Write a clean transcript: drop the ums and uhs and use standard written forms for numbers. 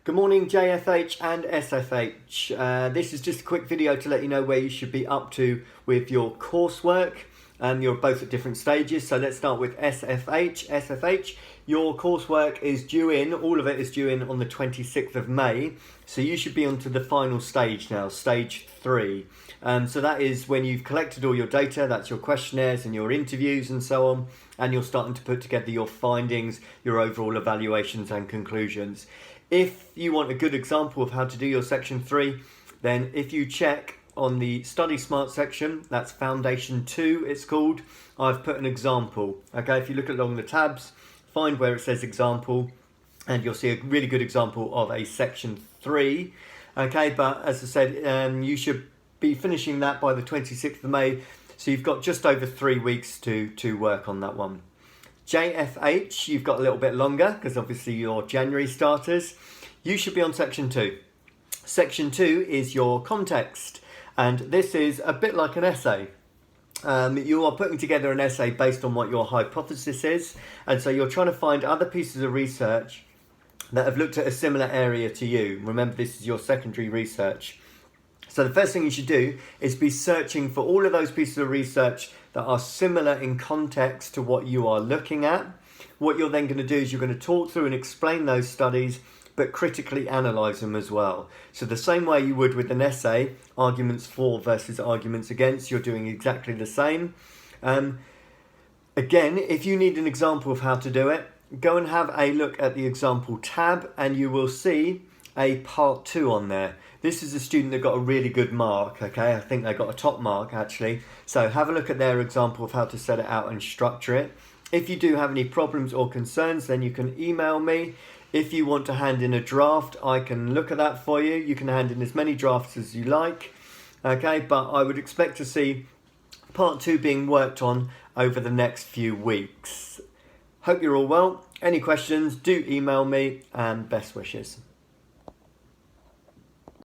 Good morning, JFH and SFH. This is just a quick video to let you know where you should be up to with your coursework. You're both at different stages, so let's start with SFH. SFH, your coursework is due in, all of it is due in on the 26th of May, so you should be onto the final stage now, stage 3. So that is when you've collected all your data, that's your questionnaires and your interviews and so on, and you're starting to put together your findings, your overall evaluations and conclusions. If you want a good example of how to do your section 3, then if you check on the Study Smart section, that's Foundation 2 it's called, I've put an example. Okay, if you look along the tabs, find where it says example, and you'll see a really good example of a section 3. Okay, but as I said, you should be finishing that by the 26th of May, so you've got just over 3 weeks to work on that one. JFH, you've got a little bit longer because obviously you're January starters. You should be on section 2. Section 2 is your context, and this is a bit like an essay. You are putting together an essay based on what your hypothesis is, and so you're trying to find other pieces of research that have looked at a similar area to you. Remember, this is your secondary research. So the first thing you should do is be searching for all of those pieces of research that are similar in context to what you are looking at. What you're then going to do is you're going to talk through and explain those studies, but critically analyse them as well. So the same way you would with an essay, arguments for versus arguments against, you're doing exactly the same. Again, if you need an example of how to do it, go and have a look at the example tab and you will see a part 2 on there. This is a student that got a really good mark, okay? I think they got a top mark actually. So have a look at their example of how to set it out and structure it. If you do have any problems or concerns, then you can email me. If you want to hand in a draft, I can look at that for you. You can hand in as many drafts as you like, okay? But I would expect to see part 2 being worked on over the next few weeks. Hope you're all well. Any questions, do email me, and best wishes.